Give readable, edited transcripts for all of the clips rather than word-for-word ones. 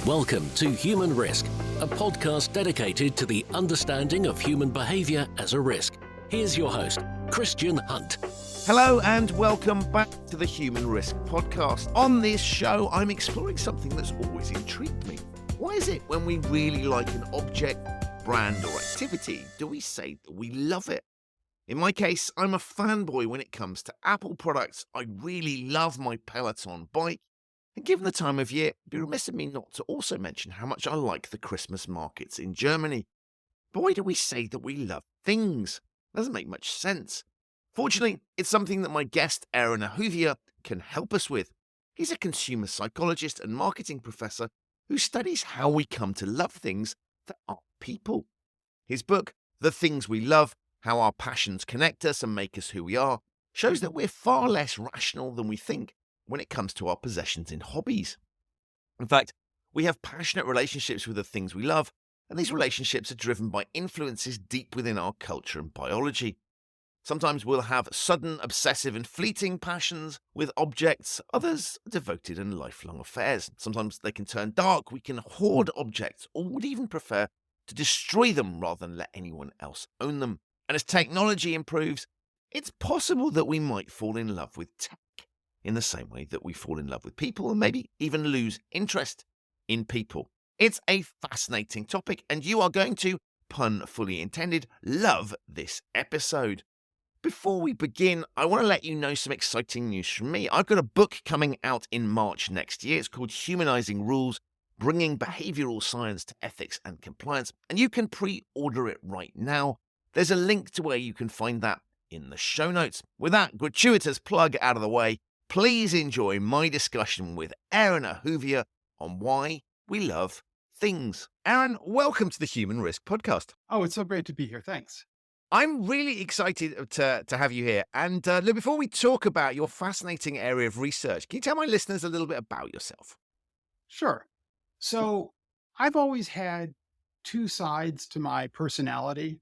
Welcome to Human Risk, a podcast dedicated to the understanding of human behavior as a risk. Here's your host, Christian Hunt. Hello and welcome back to the Human Risk podcast. On this show, I'm exploring something that's always intrigued me. Why is it when we really like an object, brand or activity, do we say that we love it? In my case, I'm a fanboy when it comes to Apple products. I really love my Peloton bike. And given the time of year, it'd be remiss of me not to also mention how much I like the Christmas markets in Germany. But why do we say that we love things? Doesn't make much sense. Fortunately, it's something that my guest, Ahuvia, can help us with. He's a consumer psychologist and marketing professor who studies how we come to love things that aren't people. His book, The Things We Love, How Our Passions Connect Us and Make Us Who We Are, shows that we're far less rational than we think when it comes to our possessions and hobbies. In fact, we have passionate relationships with the things we love, and these relationships are driven by influences deep within our culture and biology. Sometimes we'll have sudden, obsessive and fleeting passions with objects. Others are devoted and lifelong affairs. Sometimes they can turn dark. We can hoard objects or would even prefer to destroy them rather than let anyone else own them. And as technology improves, it's possible that we might fall in love with tech in the same way that we fall in love with people and maybe even lose interest in people. It's a fascinating topic, and you are going to, pun fully intended, love this episode. Before we begin, I want to let you know some exciting news from me. I've got a book coming out in March next year. It's called Humanizing Rules, Bringing Behavioral Science to Ethics and Compliance, and you can pre-order it right now. There's a link to where you can find that in the show notes. With that gratuitous plug out of the way, please enjoy my discussion with Ahuvia on why we love things. Aaron, welcome to the Human Risk podcast. Oh, it's so great to be here. Thanks. I'm really excited to have you here. And look, before we talk about your fascinating area of research, can you tell my listeners a little bit about yourself? Sure. So I've always had two sides to my personality.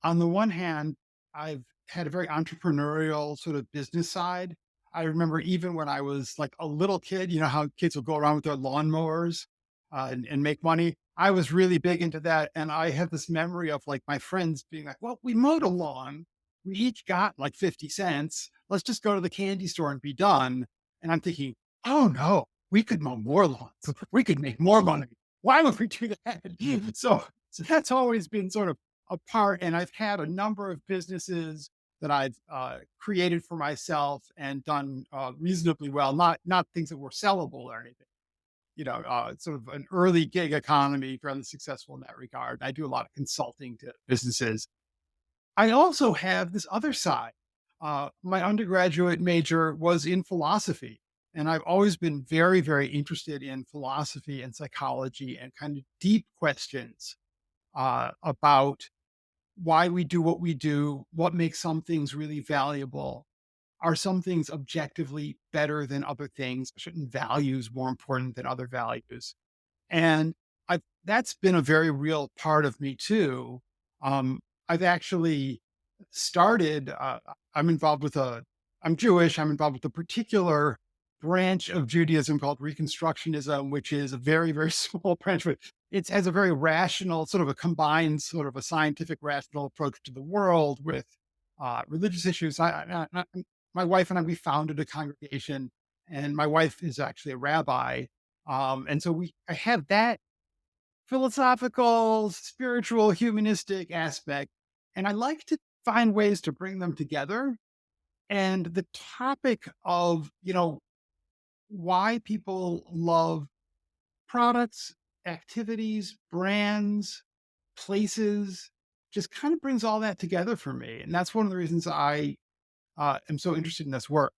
On the one hand, I've had a very entrepreneurial sort of business side. I remember even when I was like a little kid, you know how kids will go around with their lawnmowers and make money. I was really big into that. And I have this memory of like my friends being like, well, we mowed a lawn. We each got like 50 cents. Let's just go to the candy store and be done. And I'm thinking, oh no, we could mow more lawns. We could make more money. Why would we do that? So that's always been sort of a part. And I've had a number of businesses that I've created for myself and done reasonably well, not things that were sellable or anything. You know, sort of an early gig economy, fairly successful in that regard. I do a lot of consulting to businesses. I also have this other side. My undergraduate major was in philosophy, and I've always been very, very interested in philosophy and psychology and kind of deep questions about why we do what we do, what makes some things really valuable. Are some things objectively better than other things? Are certain values more important than other values? And that's been a very real part of me too. I've actually started, I'm Jewish, I'm involved with a particular branch of Judaism called Reconstructionism, which is a very, very small branch, but it has a very rational, sort of a combined, sort of a scientific, rational approach to the world with religious issues. My wife and I, we founded a congregation, and my wife is actually a rabbi. And so I have that philosophical, spiritual, humanistic aspect, and I like to find ways to bring them together. And the topic of, why people love products, activities, brands, places, just kind of brings all that together for me. And that's one of the reasons I am so interested in this work.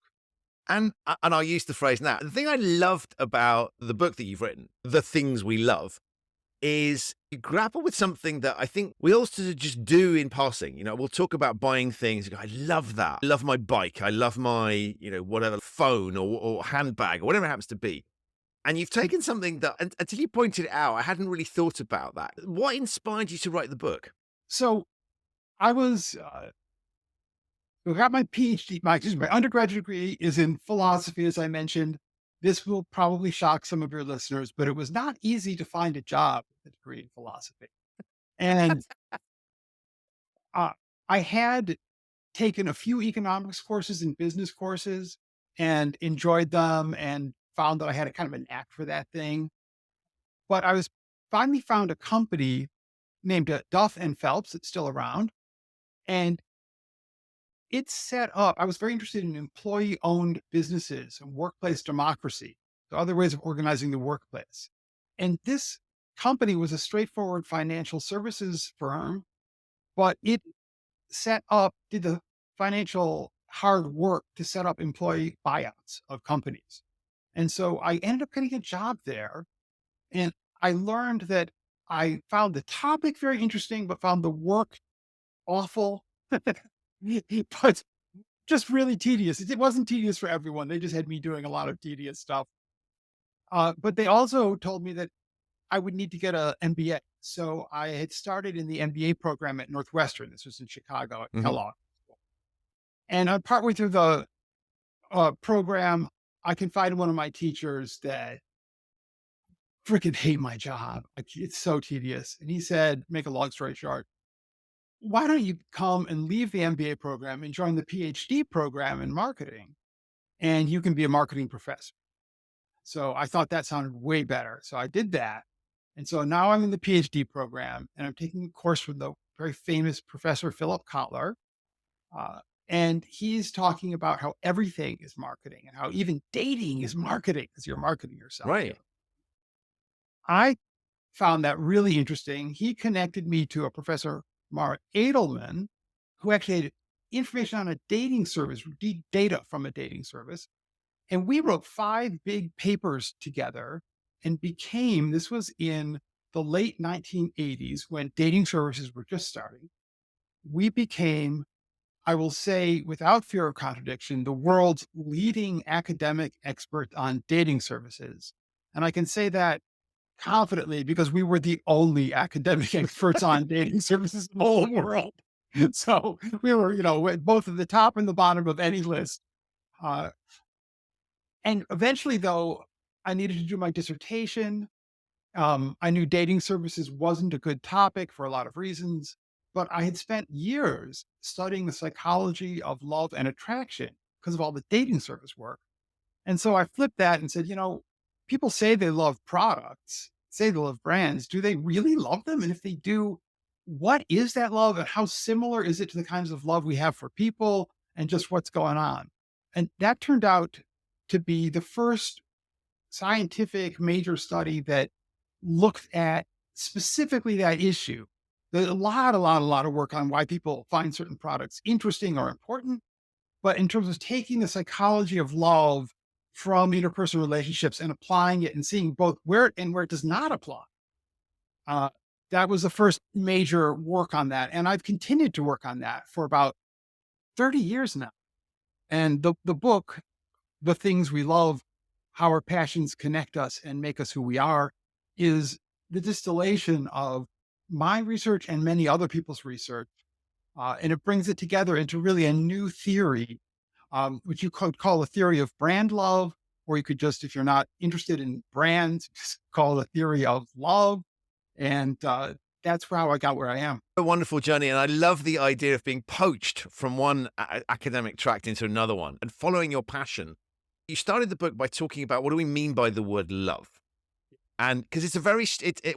And I'll use the phrase now. The thing I loved about the book that you've written, The Things We Love, is you grapple with something that I think we all sort of just do in passing. We'll talk about buying things. You go, I love that. I love my bike. I love my, whatever, phone or handbag or whatever it happens to be. And you've taken something that, until you pointed it out, I hadn't really thought about that. What inspired you to write the book? So I got my PhD, my undergraduate degree is in philosophy, as I mentioned. this will probably shock some of your listeners, but it was not easy to find a job with a degree in philosophy. And uh, I had taken a few economics courses and business courses and enjoyed them and found that I had a kind of an knack for that thing. But I was finally found a company named Duff and Phelps. It's still around. And it's set up. I was very interested in employee owned businesses and workplace democracy, so other ways of organizing the workplace. And this company was a straightforward financial services firm, but it did the financial hard work to set up employee buyouts of companies. And so I ended up getting a job there. And I learned that I found the topic very interesting, but found the work awful. But just really tedious. It wasn't tedious for everyone. They just had me doing a lot of tedious stuff. But they also told me that I would need to get a MBA. So I had started in the MBA program at Northwestern. This was in Chicago at Mhm. Kellogg. And partway through the program, I confided in one of my teachers that freaking hate my job. Like, it's so tedious. And he said, make a long story short, why don't you come and leave the MBA program and join the PhD program in marketing? And you can be a marketing professor. So I thought that sounded way better. So I did that. And so now I'm in the PhD program and I'm taking a course from the very famous professor, Philip Kotler. Uh, and he's talking about how everything is marketing and how even dating is marketing because you're marketing yourself. Right. I found that really interesting. He connected me to a professor, Mara Edelman, who actually had information on a dating service, data from a dating service. And we wrote 5 big papers together and became, this was in the late 1980s when dating services were just starting. We became, I will say without fear of contradiction, the world's leading academic expert on dating services. And I can say that confidently because we were the only academic experts on dating services in the whole world. So we were, both at the top and the bottom of any list. Uh, and eventually, though, I needed to do my dissertation. I knew dating services wasn't a good topic for a lot of reasons, but I had spent years studying the psychology of love and attraction because of all the dating service work. And so I flipped that and said, people say they love products, say they love brands. Do they really love them? And if they do, what is that love and how similar is it to the kinds of love we have for people and just what's going on? And that turned out to be the first scientific major study that looked at specifically that issue. There's a lot of work on why people find certain products interesting or important. But in terms of taking the psychology of love from interpersonal relationships and applying it and seeing both where it does not apply, uh, that was the first major work on that. And I've continued to work on that for about 30 years now. And the book, The Things We Love, How Our Passions Connect Us and Make Us Who We Are, is the distillation of my research and many other people's research. And it brings it together into really a new theory, which you could call a theory of brand love, or you could just, if you're not interested in brands, just call it a theory of love. And that's how I got where I am. A wonderful journey. And I love the idea of being poached from one academic tract into another one and following your passion. You started the book by talking about what do we mean by the word love? And because it's a very,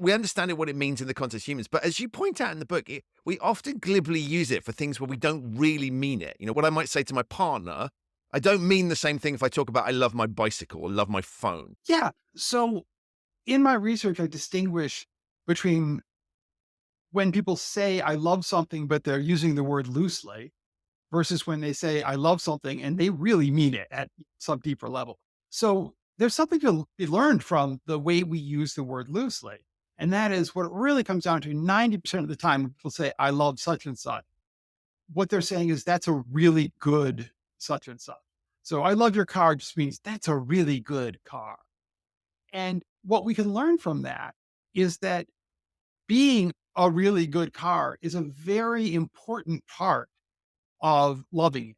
we understand it, what it means in the context of humans. But as you point out in the book, we often glibly use it for things where we don't really mean it. What I might say to my partner, I don't mean the same thing if I talk about I love my bicycle or love my phone. Yeah. So in my research, I distinguish between when people say I love something, but they're using the word loosely, versus when they say I love something and they really mean it at some deeper level. So there's something to be learned from the way we use the word loosely. And that is what it really comes down to 90% of the time when people say, I love such and such. What they're saying is that's a really good such and such. So I love your car just means that's a really good car. And what we can learn from that is that being a really good car is a very important part of loving it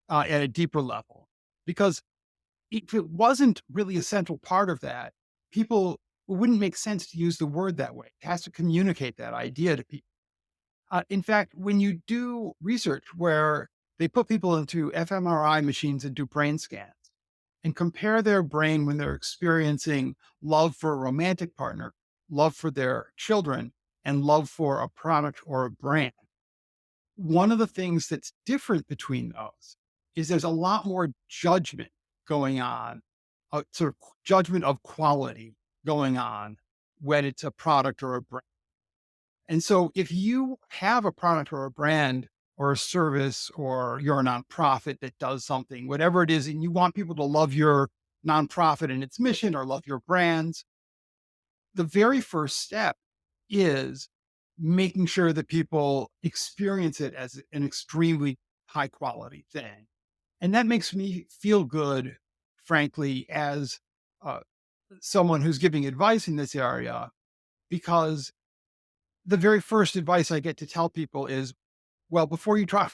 at a deeper level. Because if it wasn't really a central part of that, people it wouldn't make sense to use the word that way. It has to communicate that idea to people. In fact, when you do research where they put people into fMRI machines and do brain scans and compare their brain when they're experiencing love for a romantic partner, love for their children, and love for a product or a brand, one of the things that's different between those is there's a lot more judgment going on, sort of judgment of quality going on when it's a product or a brand. And so if you have a product or a brand or a service, or you're a nonprofit that does something, whatever it is, and you want people to love your nonprofit and its mission or love your brands, the very first step is making sure that people experience it as an extremely high quality thing. And that makes me feel good, frankly, as uh, someone who's giving advice in this area, because the very first advice I get to tell people is, well, before you try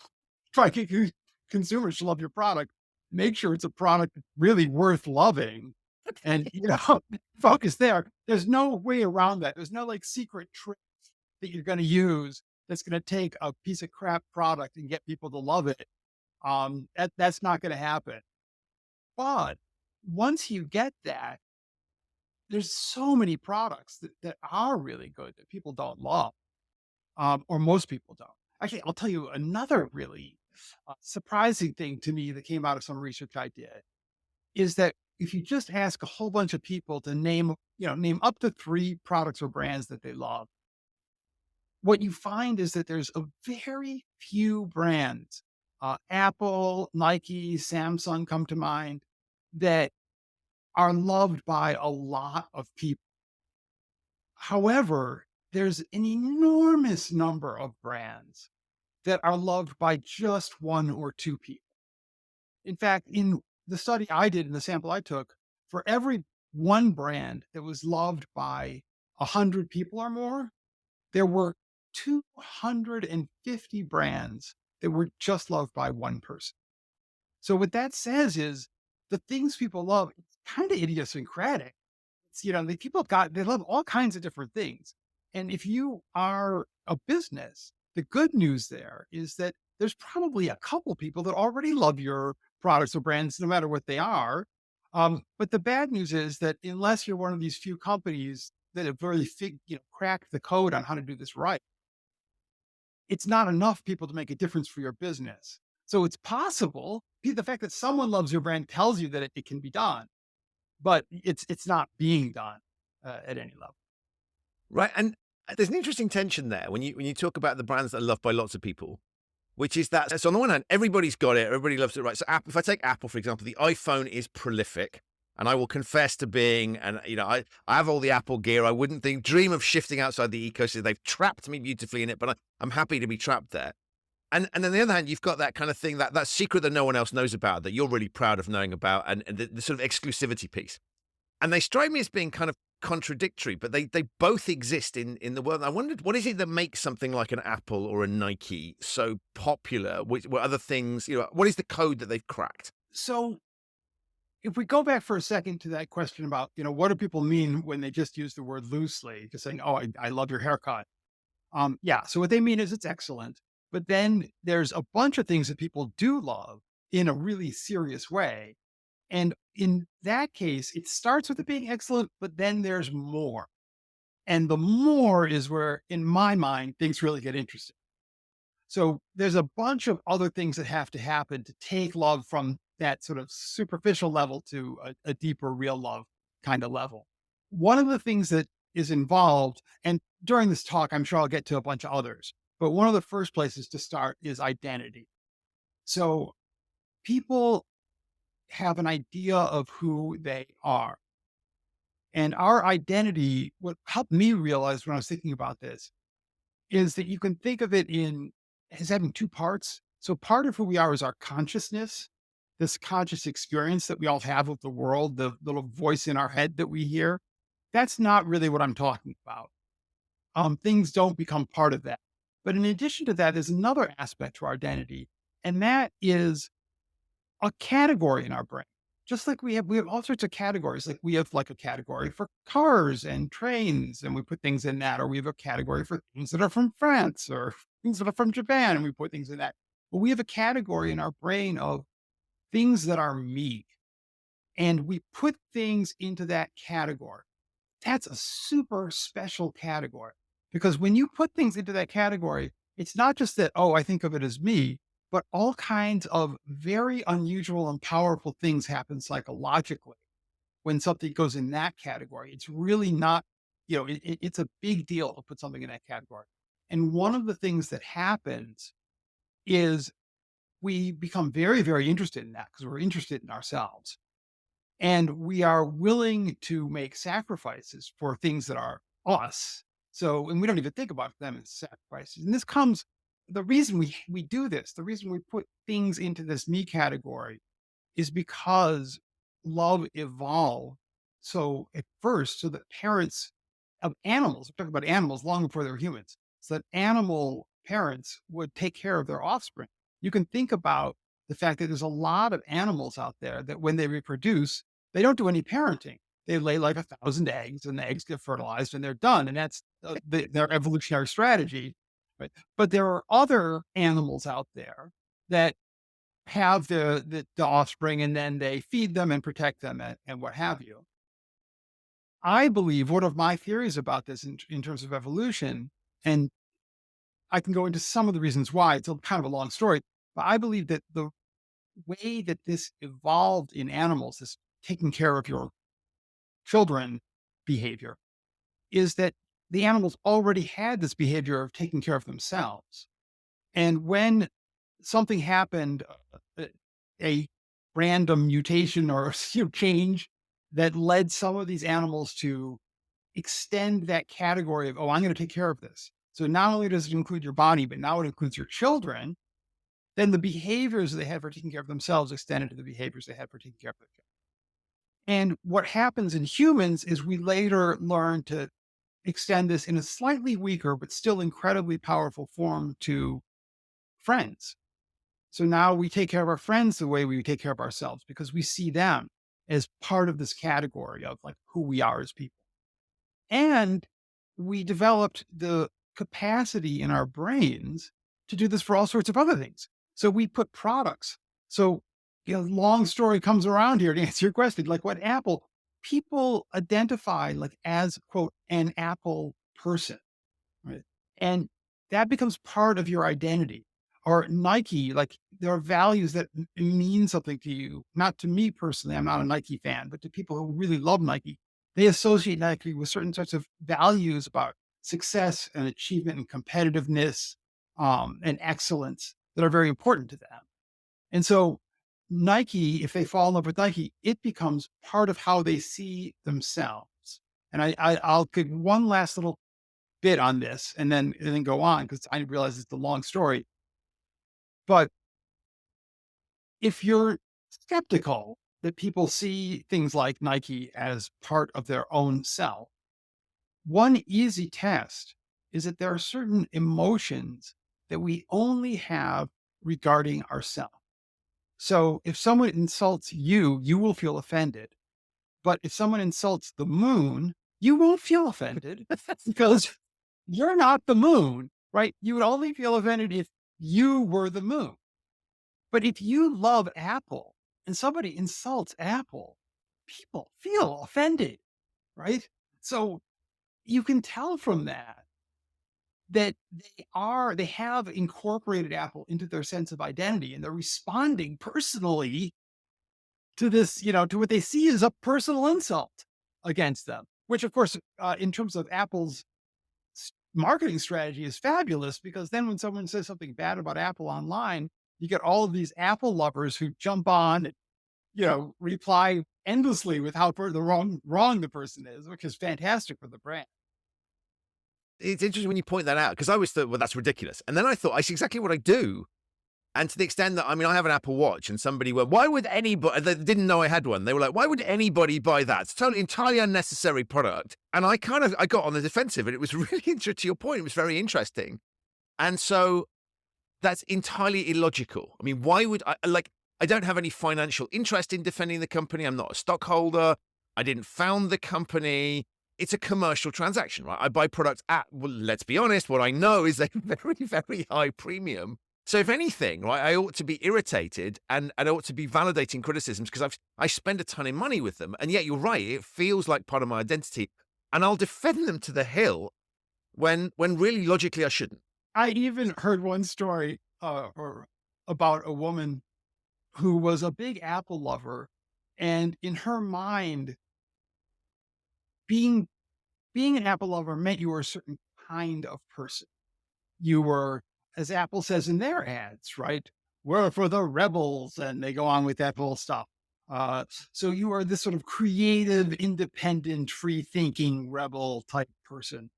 to get consumers to love your product, make sure it's a product that's really worth loving. And focus there. There's no way around that. There's no like secret trick that you're going to use that's going to take a piece of crap product and get people to love it. That's not going to happen. But once you get that, there's so many products that are really good that people don't love, or most people don't. Actually, I'll tell you another really surprising thing to me that came out of some research I did is that if you just ask a whole bunch of people to name up to 3 products or brands that they love, what you find is that there's a very few brands, Apple, Nike, Samsung come to mind, that are loved by a lot of people. However, there's an enormous number of brands that are loved by just 1 or 2 people. In fact, in the study I did, in the sample I took, for every 1 brand that was loved by 100 people or more, there were 250 brands that were just loved by 1 person. So what that says is the things people love, it's kind of idiosyncratic. It's, the people they love all kinds of different things. And if you are a business, the good news there is that there's probably a couple people that already love your products or brands, no matter what they are. But the bad news is that unless you're one of these few companies that have really cracked the code on how to do this right, it's not enough people to make a difference for your business. So it's possible. The fact that someone loves your brand tells you that it can be done, but it's not being done at any level. Right. And there's an interesting tension there when you talk about the brands that are loved by lots of people, which is that, so on the one hand, everybody's got it, everybody loves it, right? So Apple, if I take Apple, for example, the iPhone is prolific. And I will confess to being, and I have all the Apple gear. I wouldn't dream of shifting outside the ecosystem. They've trapped me beautifully in it, but I'm happy to be trapped there. And on the other hand, you've got that kind of thing, that secret that no one else knows about, that you're really proud of knowing about, and the sort of exclusivity piece. And they strike me as being kind of contradictory, but they both exist in the world. I wondered, what is it that makes something like an Apple or a Nike so popular? What other things, what is the code that they've cracked? So if we go back for a second to that question about, what do people mean when they just use the word loosely, just saying, oh, I love your haircut. Yeah. So what they mean is it's excellent. But then there's a bunch of things that people do love in a really serious way. And in that case, it starts with it being excellent, but then there's more. And the more is where, in my mind, things really get interesting. So there's a bunch of other things that have to happen to take love from that sort of superficial level to a deeper, real love kind of level. One of the things that is involved, and during this talk, I'm sure I'll get to a bunch of others, but one of the first places to start is identity. So people have an idea of who they are. And our identity, what helped me realize when I was thinking about this, is that you can think of it as having 2 parts. So part of who we are is our consciousness, this conscious experience that we all have of the world, the little voice in our head that we hear. That's not really what I'm talking about. Things don't become part of that. But in addition to that, there's another aspect to our identity, and that is a category in our brain. just like we have all sorts of categories. Like we have like a category for cars and trains, and we put things in that, or we have a category for things that are from France or things that are from Japan, and we put things in that. But we have a category in our brain of things that are me, and we put things into that category. That's a super special category because when you put things into that category, it's not just that, oh, I think of it as me, but all kinds of very unusual and powerful things happen psychologically when something goes in that category. It's really not, it's a big deal to put something in that category. And one of the things that happens is we become very, very interested in that because we're interested in ourselves. And we are willing to make sacrifices for things that are us. So, and we don't even think about them as sacrifices. And this comes, the reason we do this, the reason we put things into this me category is because love evolved. So at first, so that parents of animals, we're talking about animals long before they were humans, so that animal parents would take care of their offspring. You can think about the fact that there's a lot of animals out there that when they reproduce, they don't do any parenting. They lay like 1,000 eggs and the eggs get fertilized and they're done. And that's their evolutionary strategy. Right? But there are other animals out there that have the offspring and then they feed them and protect them and what have you. I believe one of my theories about this in terms of evolution, and I can go into some of the reasons why, it's kind of a long story, but I believe that the way that this evolved in animals, this taking care of your children behavior, is that the animals already had this behavior of taking care of themselves. And when something happened, a random mutation or change that led some of these animals to extend that category of, oh, I'm going to take care of this. So not only does it include your body, but now it includes your children. Then the behaviors they had for taking care of themselves extended to the behaviors they had for taking care of their children. And what happens in humans is we later learn to extend this in a slightly weaker, but still incredibly powerful form to friends. So now we take care of our friends the way we take care of ourselves because we see them as part of this category of like who we are as people. And we developed the capacity in our brains to do this for all sorts of other things. So we put products. So, long story comes around here to answer your question. Like what Apple, people identify like as quote, an Apple person, right? And that becomes part of your identity. Or Nike, like there are values that mean something to you. Not to me personally, I'm not a Nike fan, but to people who really love Nike, they associate Nike with certain sorts of values about success and achievement and competitiveness and excellence that are very important to them. And so Nike, if they fall in love with Nike, it becomes part of how they see themselves. And I'll give one last little bit on this and then go on because I realize it's a long story. But if you're skeptical that people see things like Nike as part of their own self, one easy test is that there are certain emotions that we only have regarding ourselves. So if someone insults you, you will feel offended. But if someone insults the moon, you won't feel offended because you're not the moon, right? You would only feel offended if you were the moon. But if you love Apple and somebody insults Apple, people feel offended, right? So you can tell from that they have incorporated Apple into their sense of identity and they're responding personally to this, to what they see as a personal insult against them, which of course, in terms of Apple's marketing strategy is fabulous because then when someone says something bad about Apple online, you get all of these Apple lovers who jump on and, reply endlessly with how wrong the person is, which is fantastic for the brand. It's interesting when you point that out because I always thought, well, that's ridiculous. And then I thought, I see exactly what I do. And to the extent that, I have an Apple Watch and somebody went, why would anybody, they didn't know I had one. They were like, why would anybody buy that? It's totally entirely unnecessary product. And I got on the defensive and it was really interesting to your point. It was very interesting. And so that's entirely illogical. Why would I, I don't have any financial interest in defending the company. I'm not a stockholder. I didn't found the company. It's a commercial transaction, right? I buy products at, well, let's be honest, what I know is a very, very high premium. So if anything, right, I ought to be irritated and I ought to be validating criticisms because I spend a ton of money with them. And yet you're right, it feels like part of my identity. And I'll defend them to the hill when really logically I shouldn't. I even heard one story or about a woman who was a big Apple lover, and in her mind, being being an Apple lover meant you were a certain kind of person. You were, as Apple says in their ads, right? We're for the rebels, and they go on with that whole stuff. So you are this sort of creative, independent, free-thinking rebel type person.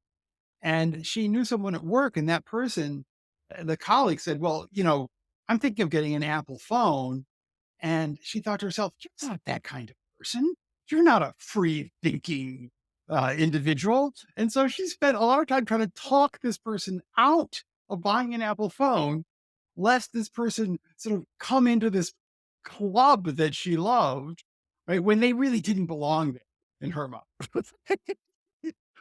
And she knew someone at work, and that person, the colleague said, "Well, I'm thinking of getting an Apple phone." And she thought to herself, "You're not that kind of person. You're not a free thinking individual." And so she spent a lot of time trying to talk this person out of buying an Apple phone, lest this person sort of come into this club that she loved, right? When they really didn't belong there in her mind.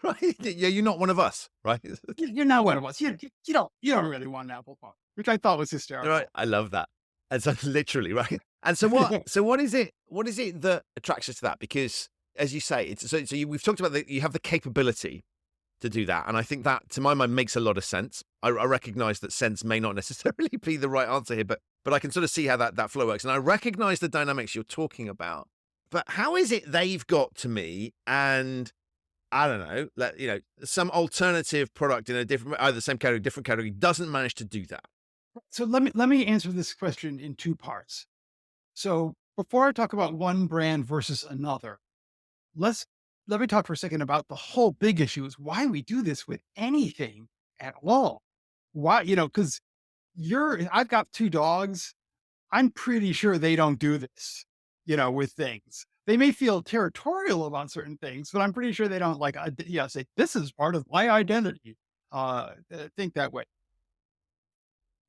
Right? Yeah, you're not one of us, right? You're not one of us. You don't really want an Apple phone, which I thought was hysterical. Right. I love that. And so literally, right? And so what is it that attracts us to that? Because as you say, we've talked about you have the capability to do that. And I think that, to my mind, makes a lot of sense. I recognize that sense may not necessarily be the right answer here, but I can sort of see how that flow works. And I recognize the dynamics you're talking about. But how is it they've got to me and I don't know, some alternative product in a different, either the same category, different category, doesn't manage to do that? So let me answer this question in two parts. So before I talk about one brand versus another, let's let me talk for a second about the whole big issue is why we do this with anything at all. Why, because I've got two dogs. I'm pretty sure they don't do this, with things. They may feel territorial about certain things, but I'm pretty sure they don't say, this is part of my identity. Think that way.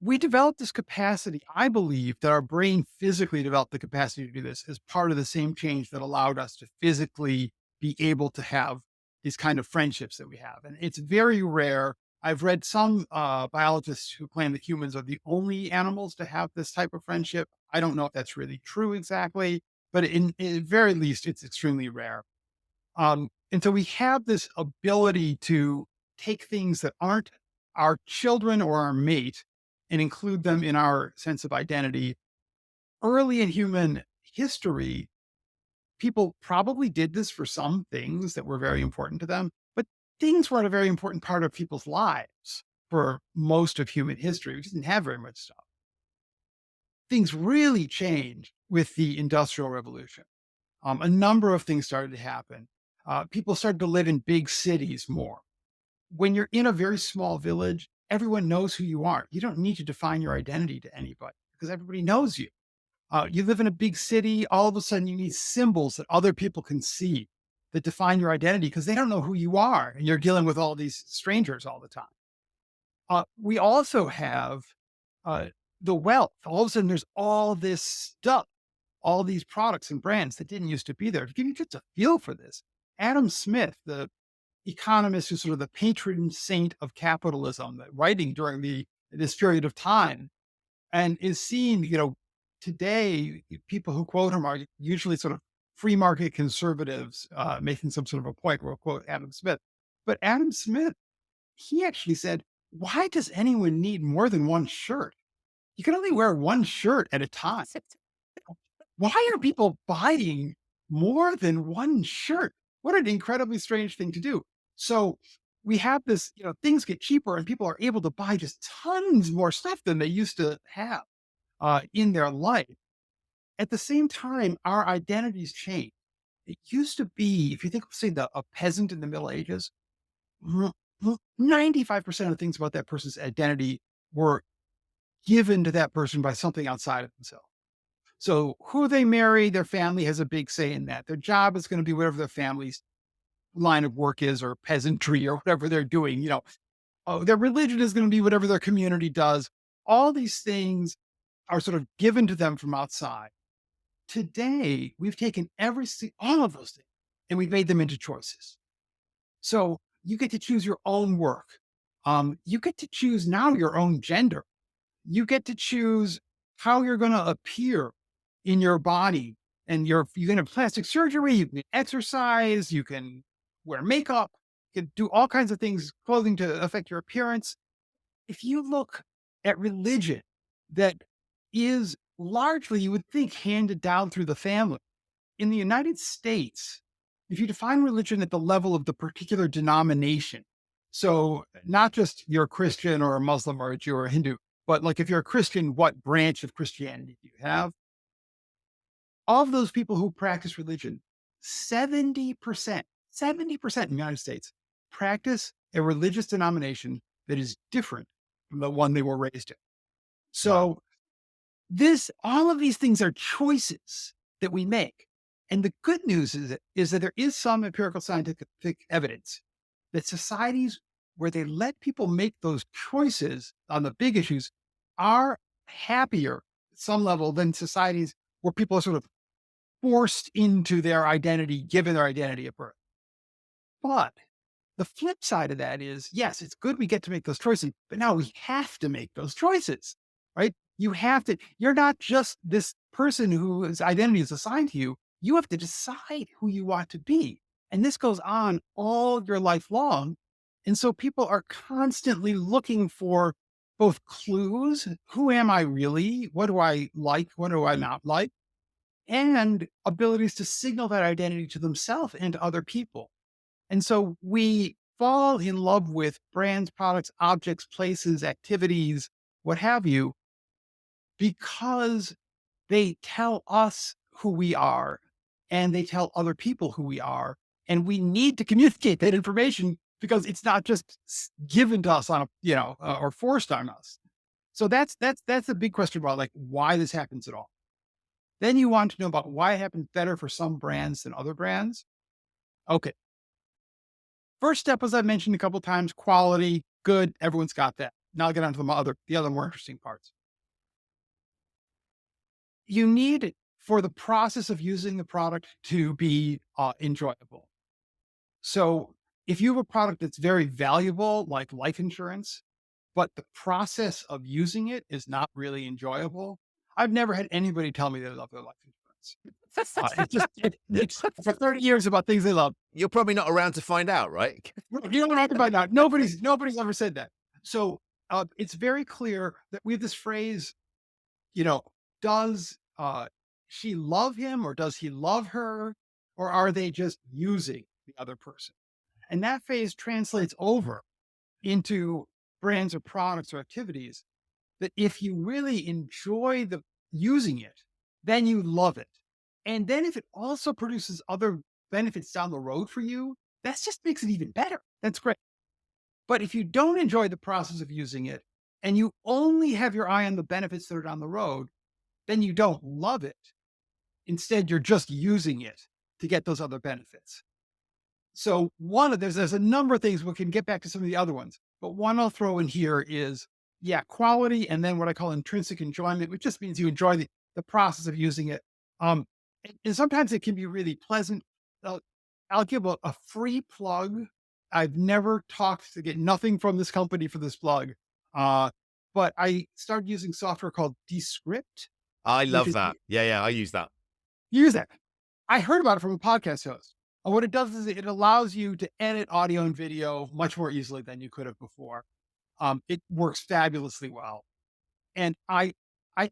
We developed this capacity. I believe that our brain physically developed the capacity to do this as part of the same change that allowed us to physically be able to have these kind of friendships that we have. And it's very rare. I've read some biologists who claim that humans are the only animals to have this type of friendship. I don't know if that's really true exactly, but in very least, it's extremely rare. And so we have this ability to take things that aren't our children or our mate and include them in our sense of identity. Early in human history, people probably did this for some things that were very important to them, but things weren't a very important part of people's lives for most of human history. We didn't have very much stuff. Things really changed with the Industrial Revolution. A number of things started to happen. People started to live in big cities more. When you're in a very small village, everyone knows who you are. You don't need to define your identity to anybody because everybody knows you. You live in a big city, all of a sudden you need symbols that other people can see that define your identity because they don't know who you are. And you're dealing with all these strangers all the time. We also have the wealth. All of a sudden there's all this stuff, all these products and brands that didn't used to be there. To give you just a feel for this, Adam Smith, the economist who's sort of the patron saint of capitalism, writing during this period of time, and is seen, today, people who quote him are usually sort of free market conservatives, making some sort of a point where quote Adam Smith. But Adam Smith, he actually said, why does anyone need more than one shirt? You can only wear one shirt at a time. Why are people buying more than one shirt? What an incredibly strange thing to do. So we have this, things get cheaper and people are able to buy just tons more stuff than they used to have in their life. At the same time, our identities change. It used to be, if you think, say, a peasant in the Middle Ages, 95% of things about that person's identity were given to that person by something outside of themselves. So who they marry, their family has a big say in that. Their job is going to be whatever their family's line of work is, or peasantry, or whatever they're doing. Their religion is going to be whatever their community does. All these things are sort of given to them from outside. Today, we've taken all of those things and we've made them into choices. So you get to choose your own work. You get to choose now your own gender. You get to choose how you're going to appear in your body. And you can have plastic surgery, you can exercise, you can wear makeup, you can do all kinds of things, clothing to affect your appearance. If you look at religion that is largely, you would think, handed down through the family. In the United States, if you define religion at the level of the particular denomination, so not just you're a Christian or a Muslim or a Jew or a Hindu, but like if you're a Christian, what branch of Christianity do you have? Of those people who practice religion, 70%, 70% in the United States practice a religious denomination that is different from the one they were raised in. Wow. So all of these things are choices that we make. And the good news is that there is some empirical scientific evidence that societies where they let people make those choices on the big issues are happier at some level than societies where people are sort of forced into their identity, given their identity at birth. But the flip side of that is, yes, it's good we get to make those choices, but now we have to make those choices, right? You have to, you're not just this person whose identity is assigned to you. You have to decide who you want to be. And this goes on all your life long. And so people are constantly looking for both clues. Who am I really? What do I like? What do I not like? And abilities to signal that identity to themselves and to other people. And so we fall in love with brands, products, objects, places, activities, what have you, because they tell us who we are and they tell other people who we are. And we need to communicate that information because it's not just given to us or forced on us. So that's a big question about like why this happens at all. Then you want to know about why it happens better for some brands than other brands. Okay. First step, as I mentioned a couple of times, quality, good. Everyone's got that. Now I'll get on to the other more interesting parts. You need for the process of using the product to be enjoyable. So if you have a product that's very valuable, like life insurance, but the process of using it is not really enjoyable, I've never had anybody tell me they love their life insurance. It's for 30 years about things they love. You're probably not around to find out, right? You don't have to find out. Nobody's ever said that. So it's very clear that we have this phrase, does she love him or does he love her? Or are they just using the other person? And that phrase translates over into brands or products or activities that if you really enjoy using it, then you love it. And then if it also produces other benefits down the road for you, that just makes it even better. That's great. But if you don't enjoy the process of using it and you only have your eye on the benefits that are down the road, then you don't love it. Instead, you're just using it to get those other benefits. So there's a number of things. We can get back to some of the other ones, but one I'll throw in here is, quality. And then what I call intrinsic enjoyment, which just means you enjoy the process of using it. And sometimes it can be really pleasant. I'll give a free plug. I've never talked to get nothing from this company for this plug. But I started using software called Descript. I love that. Yeah, I use that. Use that. I heard about it from a podcast host. And what it does is it allows you to edit audio and video much more easily than you could have before. It works fabulously well. And I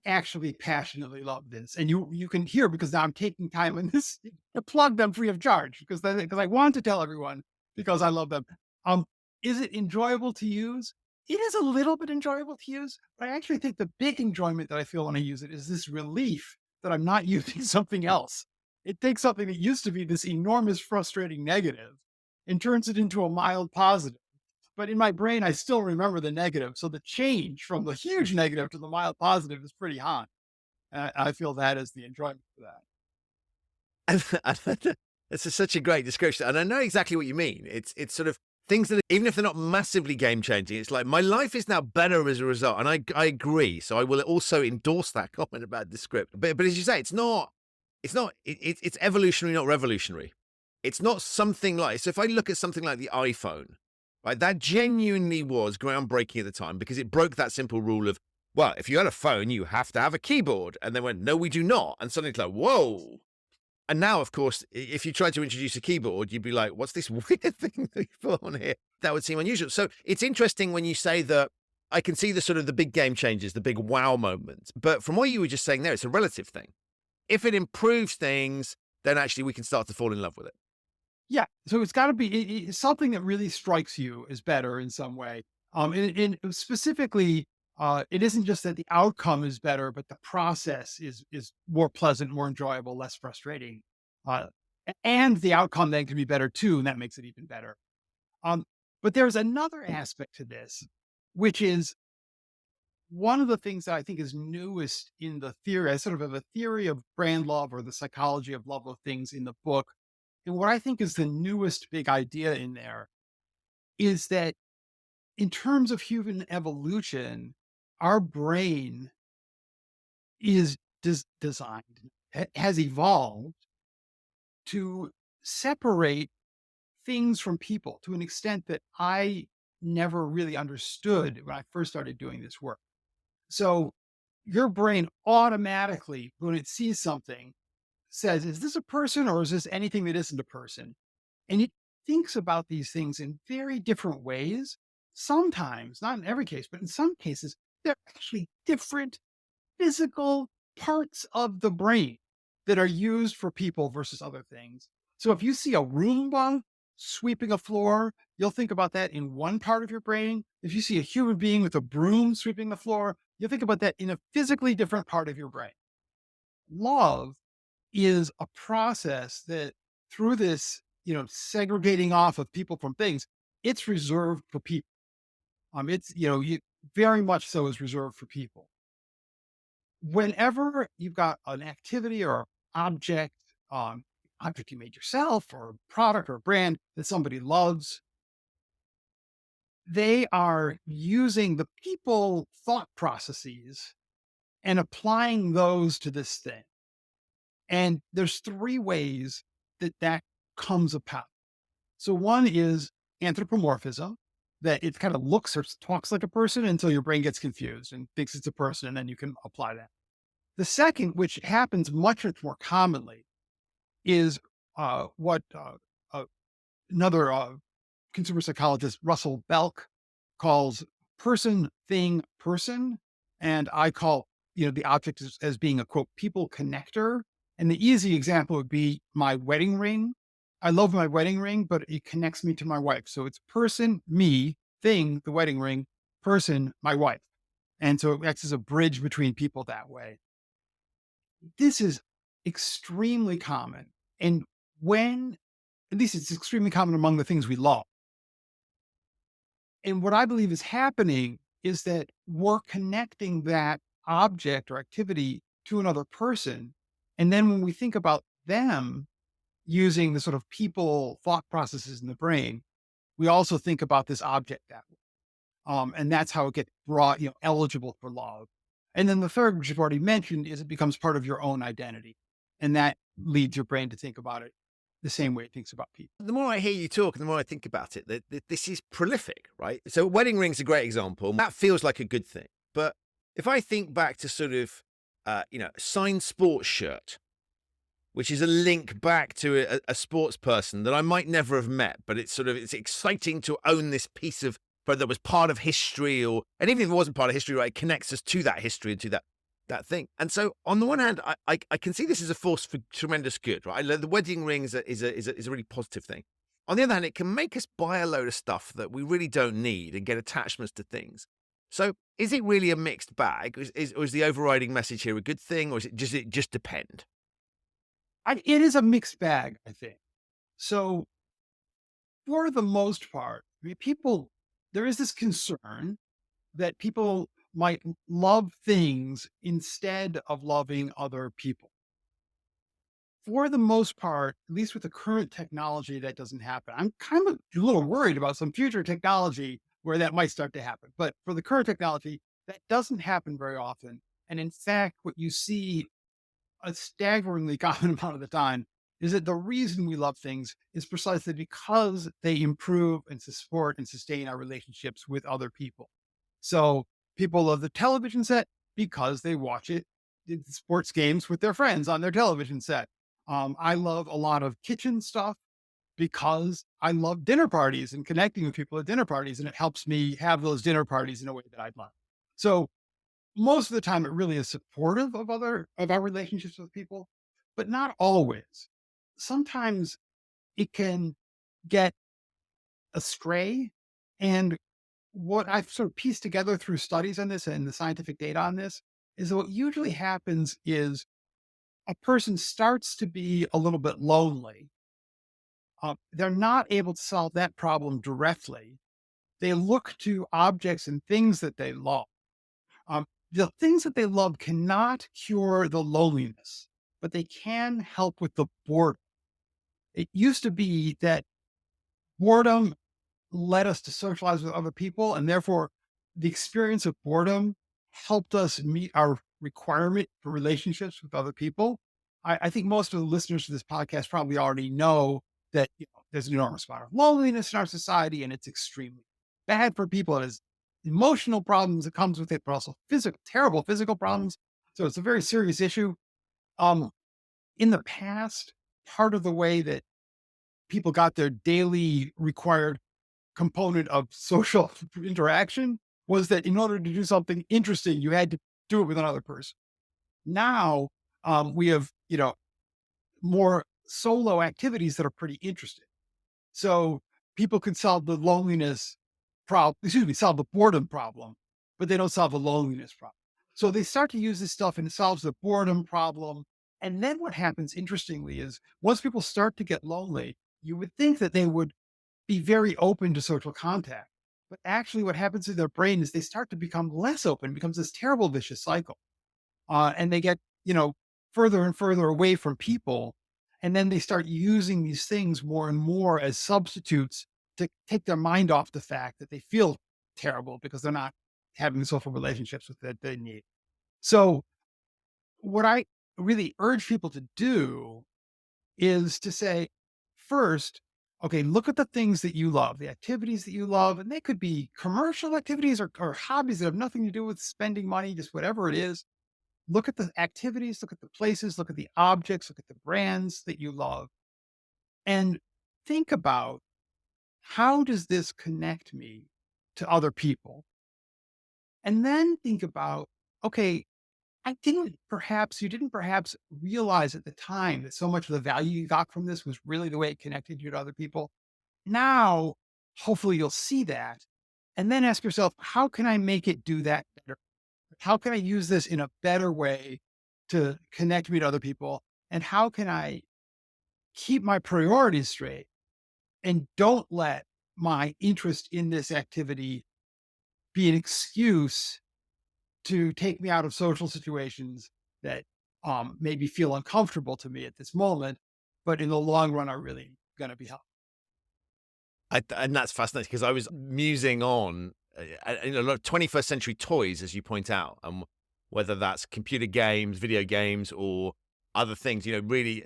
actually passionately love this. And you can hear because now I'm taking time in this to plug them free of charge because I want to tell everyone because I love them. Is it enjoyable to use? It is a little bit enjoyable to use, but I actually think the big enjoyment that I feel when I use it is this relief that I'm not using something else. It takes something that used to be this enormous, frustrating negative and turns it into a mild positive. But in my brain, I still remember the negative. So the change from the huge negative to the mild positive is pretty high. I feel that is the enjoyment for that. It's such a great description. And I know exactly what you mean. It's sort of things that, even if they're not massively game changing, it's like my life is now better as a result. And I agree. So I will also endorse that comment about the script. But as you say, it's evolutionary, not revolutionary. It's not something like, so if I look at something like the iPhone, right, that genuinely was groundbreaking at the time because it broke that simple rule of, well, if you had a phone, you have to have a keyboard. And they went, no, we do not. And suddenly it's like, whoa. And now, of course, if you tried to introduce a keyboard, you'd be like, what's this weird thing that you put on here? That would seem unusual. So it's interesting when you say that I can see the sort of the big game changes, the big wow moments. But from what you were just saying there, it's a relative thing. If it improves things, then actually we can start to fall in love with it. Yeah. So it's got to be it's something that really strikes you as better in some way. And specifically, it isn't just that the outcome is better, but the process is more pleasant, more enjoyable, less frustrating. Uh, and the outcome then can be better too, and that makes it even better. Um, but there's another aspect to this, which is one of the things that I think is newest in the theory. I sort of have a theory of brand love or the psychology of love of things in the book. And what I think is the newest big idea in there is that in terms of human evolution, our brain is designed, has evolved to separate things from people to an extent that I never really understood when I first started doing this work. So your brain automatically, when it sees something, says, is this a person or is this anything that isn't a person? And it thinks about these things in very different ways. Sometimes, not in every case, but in some cases, they're actually different physical parts of the brain that are used for people versus other things. So if you see a Roomba sweeping a floor, you'll think about that in one part of your brain. If you see a human being with a broom sweeping the floor, you'll think about that in a physically different part of your brain. Love is a process that through this, segregating off of people from things, it's reserved for people. It's, very much so is reserved for people. Whenever you've got an activity or object, object you made yourself or a product or a brand that somebody loves, they are using the people thought processes and applying those to this thing. And there's three ways that comes about. So one is anthropomorphism, that it kind of looks or talks like a person until your brain gets confused and thinks it's a person, and then you can apply that. The second, which happens much more commonly, is what another consumer psychologist, Russell Belk, calls person, thing, person. And I call, the object as being a quote, people connector. And the easy example would be my wedding ring. I love my wedding ring, but it connects me to my wife. So it's person, me, thing, the wedding ring, person, my wife. And so it acts as a bridge between people that way. This is extremely common. And at least it's extremely common among the things we love. And what I believe is happening is that we're connecting that object or activity to another person. And then when we think about them using the sort of people thought processes in the brain, we also think about this object that way. And that's how it gets brought, eligible for love. And then the third, which you've already mentioned, is it becomes part of your own identity. And that leads your brain to think about it the same way it thinks about people. The more I hear you talk and the more I think about it, that this is prolific, right? So wedding ring's a great example. That feels like a good thing. But if I think back to sort of, signed sports shirt, which is a link back to a sports person that I might never have met, but it's exciting to own this piece of, but that was part of history, and even if it wasn't part of history, right, it connects us to that history and to that thing. And so on the one hand, I can see this as a force for tremendous good, right? The wedding ring is a really positive thing. On the other hand, it can make us buy a load of stuff that we really don't need and get attachments to things. So is it really a mixed bag? Or is the overriding message here a good thing, or does it just depend? It is a mixed bag, I think. So for the most part, there is this concern that people might love things instead of loving other people. for the most part, at least with the current technology, that doesn't happen. I'm kind of a little worried about some future technology where that might start to happen. But for the current technology, that doesn't happen very often. And in fact, what you see a staggeringly common amount of the time is that the reason we love things is precisely because they improve and support and sustain our relationships with other people. So people love the television set because they watch sports games with their friends on their television set. I love a lot of kitchen stuff because I love dinner parties and connecting with people at dinner parties, and it helps me have those dinner parties in a way that I'd love. So most of the time, it really is supportive of our relationships with people, but not always. Sometimes it can get astray. And what I've sort of pieced together through studies on this and the scientific data on this is that what usually happens is a person starts to be a little bit lonely. They're not able to solve that problem directly. They look to objects and things that they love. The things that they love cannot cure the loneliness, but they can help with the boredom. It used to be that boredom led us to socialize with other people, and therefore the experience of boredom helped us meet our requirement for relationships with other people. I think most of the listeners to this podcast probably already know that there's an enormous amount of loneliness in our society, and it's extremely bad for people. It has emotional problems that comes with it, but also terrible physical problems. So it's a very serious issue. Um, in the past, part of the way that people got their daily required component of social interaction was that in order to do something interesting, you had to do it with another person. Now, we have, more solo activities that are pretty interesting. So people can solve the loneliness problem, solve the boredom problem, but they don't solve the loneliness problem. So they start to use this stuff and it solves the boredom problem. And then what happens, interestingly, is once people start to get lonely, you would think that they would be very open to social contact. But actually, what happens in their brain is they start to become less open, it becomes this terrible vicious cycle. And they get, further and further away from people. And then they start using these things more and more as substitutes to take their mind off the fact that they feel terrible because they're not having the social relationships that they need. So, what I really urge people to do is to say, first, okay, look at the things that you love, the activities that you love, and they could be commercial activities or hobbies that have nothing to do with spending money, just whatever it is. Look at the activities, look at the places, look at the objects, look at the brands that you love, and think about, how does this connect me to other people? And then think about, okay, you didn't perhaps realize at the time that so much of the value you got from this was really the way it connected you to other people. Now, hopefully you'll see that. And then ask yourself, how can I make it do that better? How can I use this in a better way to connect me to other people? And how can I keep my priorities straight and don't let my interest in this activity be an excuse to take me out of social situations that maybe feel uncomfortable to me at this moment, but in the long run are really going to be helpful. And that's fascinating because I was musing on, a lot of 21st century toys, as you point out, and whether that's computer games, video games, or other things. Really,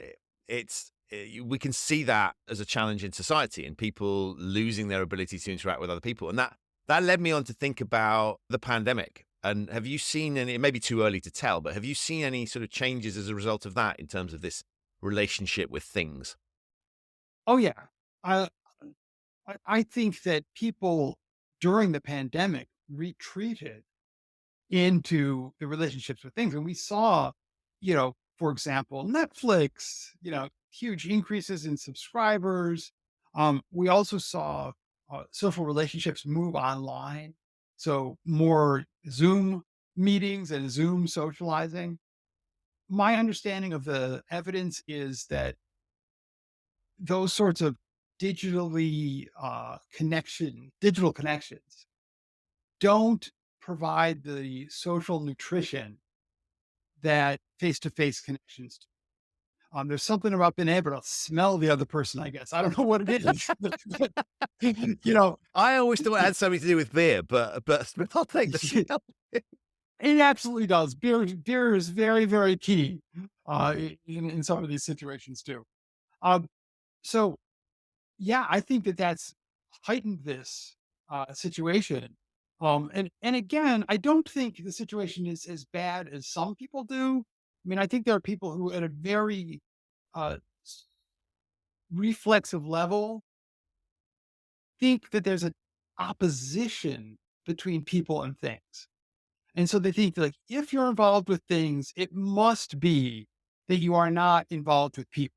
we can see that as a challenge in society and people losing their ability to interact with other people, and that led me on to think about the pandemic. And have you seen any? It may be too early to tell, but have you seen any sort of changes as a result of that in terms of this relationship with things? Oh, yeah. I, I think that people during the pandemic retreated into the relationships with things. And we saw, for example, Netflix, huge increases in subscribers. We also saw social relationships move online. So more Zoom meetings and Zoom socializing. My understanding of the evidence is that those sorts of digital connections don't provide the social nutrition that face-to-face connections do. There's something about being able to smell the other person, I guess. I don't know what it is. But, I always thought it had something to do with beer, but I'll take the smell. it absolutely does. Beer is very, very key in some of these situations too. Um, so yeah, I think that's heightened this situation. And again, I don't think the situation is as bad as some people do. I mean, I think there are people who, at a very uh, s- reflexive level, think that there's an opposition between people and things. And so they think like if you're involved with things, it must be that you are not involved with people.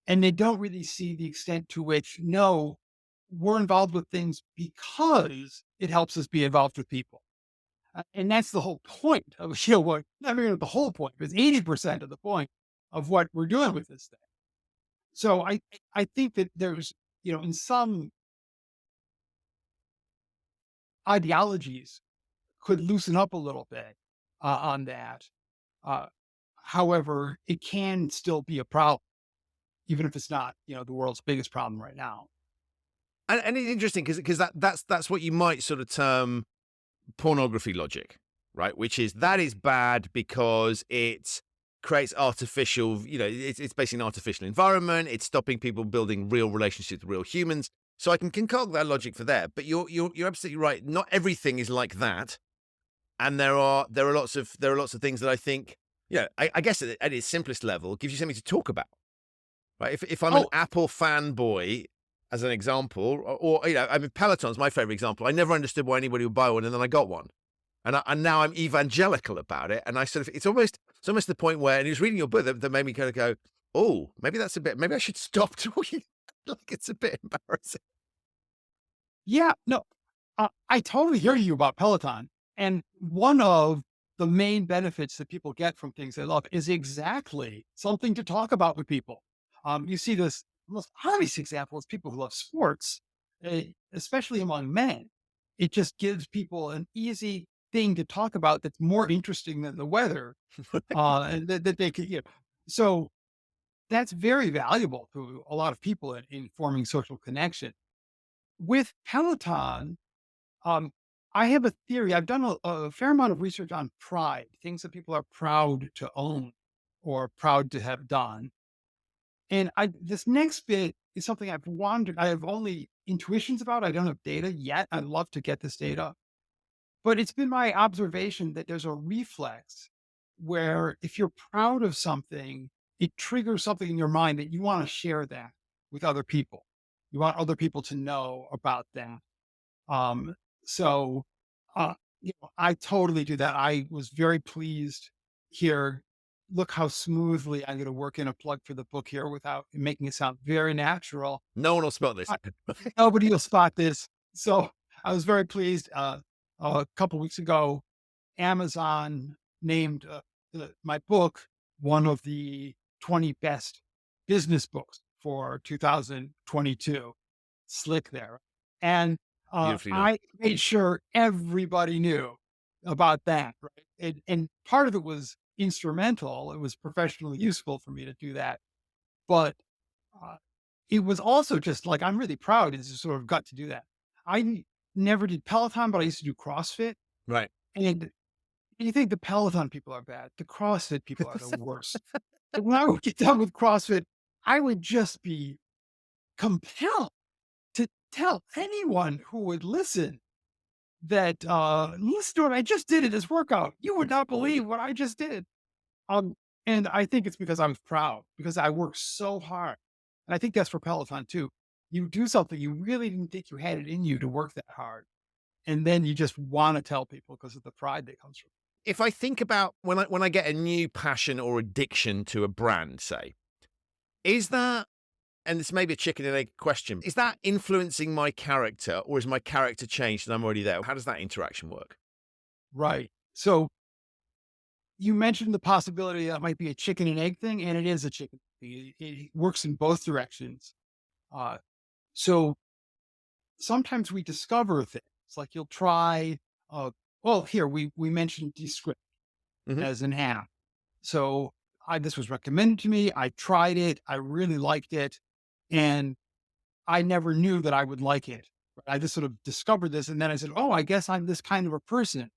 And they don't really see the extent to which, no, we're involved with things because it helps us be involved with people. And that's the whole point of, what, I mean, the whole point, because 80% of the point of what we're doing with this thing. So I think that there's, in some ideologies could loosen up a little bit on that. Uh, However, it can still be a problem, even if it's not, the world's biggest problem right now. And it's interesting because that's what you might sort of term pornography logic, right? Which is that is bad because it creates artificial, it's basically an artificial environment. It's stopping people building real relationships with real humans. So I can concoct that logic for there. But you're absolutely right. Not everything is like that, and there are lots of things that I think, I guess at its simplest level, gives you something to talk about, right? If I'm an Oh, Apple fanboy, as an example, or I mean, Peloton's my favorite example. I never understood why anybody would buy one, and then I got one, and now I'm evangelical about it. And I sort of, it's almost the point where, and he was reading your book that made me kind of go, oh, maybe maybe I should stop talking. Like it's a bit embarrassing. yeah, no, I totally hear you about Peloton. And one of the main benefits that people get from things they love is exactly something to talk about with people. You see this most obvious example is people who love sports, especially among men. It just gives people an easy thing to talk about that's more interesting than the weather, and that they could, So that's very valuable to a lot of people in forming social connection. With Peloton, um, I have a theory. I've done a fair amount of research on pride, things that people are proud to own or proud to have done. And this next bit is something I have only intuitions about. I don't have data yet. I'd love to get this data, but it's been my observation that there's a reflex where if you're proud of something, it triggers something in your mind that you want to share that with other people. You want other people to know about that. Um, so, I totally do that. I was very pleased here. Look how smoothly I'm going to work in a plug for the book here without making it sound very natural. No one will spot this. I- Nobody will spot this. So I was very pleased. A couple weeks ago, Amazon named my book one of the 20 best business books for 2022. Slick there. And Beautifully done. I made sure everybody knew about that. Right. And part of it was instrumental. It was professionally useful for me to do that. But uh, it was also just like, I'm really proud to sort of got to do that. Never did Peloton, but I used to do CrossFit. Right. And you think the Peloton people are bad. The CrossFit people are the worst. And when I would get done with CrossFit, I would just be compelled to tell anyone who would listen that, listen to what I just did in this workout. You would not believe what I just did. Um, and I think it's because I'm proud because I work so hard. And I think that's for Peloton too. You do something you really didn't think you had it in you to work that hard. And then you just want to tell people because of the pride that comes from it. If I think about when I get a new passion or addiction to a brand, say, is that, and this may be a chicken and egg question, is that influencing my character or is my character changed and I'm already there? How does that interaction work? Right. So you mentioned the possibility that might be a chicken and egg thing, and it is a chicken thing. It works in both directions. Uh, so sometimes we discover things like you'll try, well, here we mentioned Descript Mhm. as an app. So this was recommended to me. I tried it. I really liked it. And I never knew that I would like it. I just sort of discovered this. And then I said, oh, I guess I'm this kind of a person.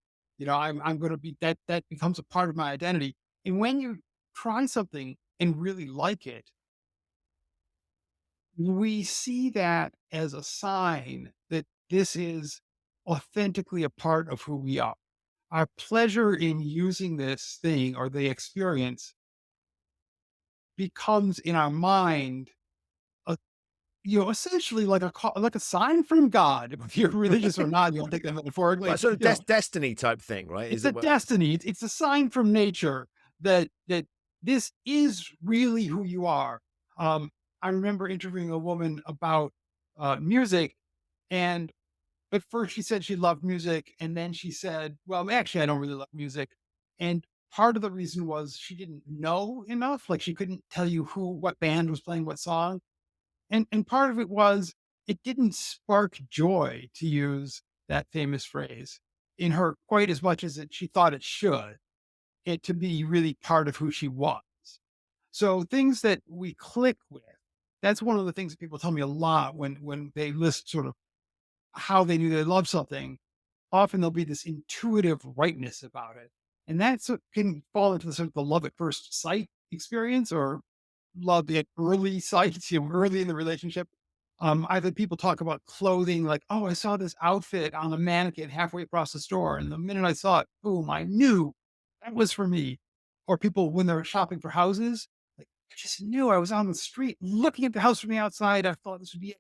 I'm going to be that becomes a part of my identity. And when you try something and really like it, we see that as a sign that this is authentically a part of who we are. Our pleasure in using this thing or the experience becomes in our mind, a, essentially like like a sign from God. If you're religious or not, you don't take that Well, metaphorically. sort of destiny type thing, right? It's Is a it what? destiny. It's a sign from nature that this is really who you are. Um, I remember interviewing a woman about music, and at first she said she loved music, and then she said, "Well, actually, I don't really love music." And part of the reason was she didn't know enough; like she couldn't tell you what band was playing what song, and part of it was it didn't spark joy, to use that famous phrase, in her quite as much as she thought it should, it to be really part of who she was. So things that we click with, that's one of the things that people tell me a lot when they list sort of how they knew they loved something. Often there'll be this intuitive rightness about it. And that's what can fall into the sort of the love at first sight experience, or love at early sight, early in the relationship. I've had people talk about clothing, like, oh, I saw this outfit on a mannequin halfway across the store. And the minute I saw it, boom, I knew that was for me. Or people, when they're shopping for houses, like, I just knew. I was on the street looking at the house from the outside. I thought this would be it.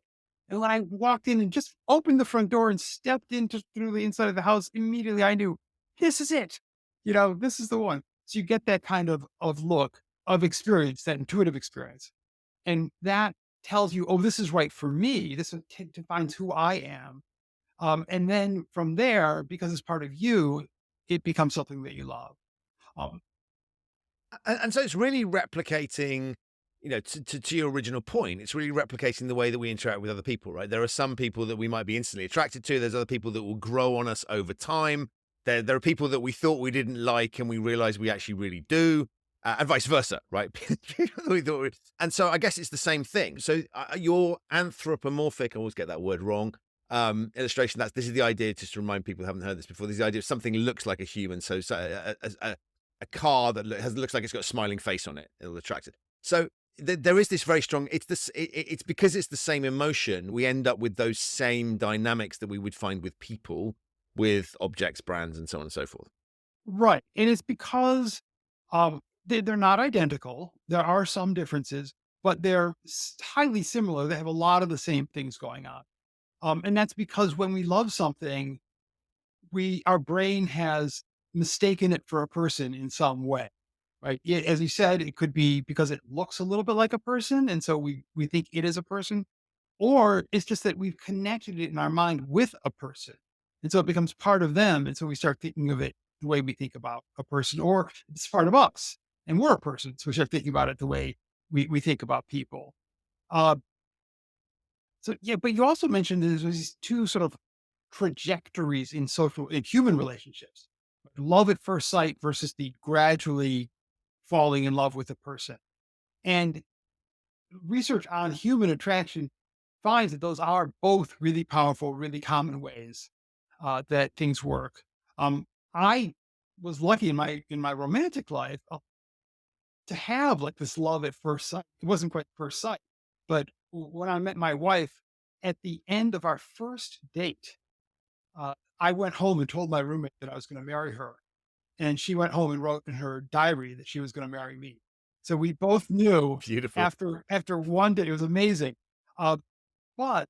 And when I walked in and just opened the front door and stepped into through the inside of the house, immediately I knew this is it. This is the one. So you get that kind of look, of experience, that intuitive experience. And that tells you, oh, this is right for me. This defines who I am. And then from there, because it's part of you, it becomes something that you love. Um, And so it's really replicating, to your original point, it's really replicating the way that we interact with other people, right? There are some people that we might be instantly attracted to. There's other people that will grow on us over time. There are people that we thought we didn't like and we realize we actually really do, and vice versa, right? And so I guess it's the same thing. So your anthropomorphic, I always get that word wrong, illustration, this is the idea, just to remind people who haven't heard this before, this is the idea of something looks like a human. So a car that looks like it's got a smiling face on it, it'll attract it. So there is this very strong, it's because it's the same emotion, we end up with those same dynamics that we would find with people, with objects, brands, and so on and so forth. right. And it's because they're not identical. There are some differences, but they're highly similar. They have a lot of the same things going on. And that's because when we love something, our brain has mistaken it for a person in some way, right? As you said, it could be because it looks a little bit like a person, and so we think it is a person, or it's just that we've connected it in our mind with a person, and so it becomes part of them, and so we start thinking of it the way we think about a person, or it's part of us, and we're a person, so we start thinking about it the way we think about people. Uh, so yeah, but you also mentioned there's these two sort of trajectories in human relationships. Love at first sight versus the gradually falling in love with a person. And research on human attraction finds that those are both really powerful, really common ways that things work. I was lucky in my romantic life to have like this love at first sight. It wasn't quite first sight, but when I met my wife at the end of our first date, I went home and told my roommate that I was going to marry her. And she went home and wrote in her diary that she was going to marry me. So we both knew Beautiful. after one day. It was amazing. Uh, but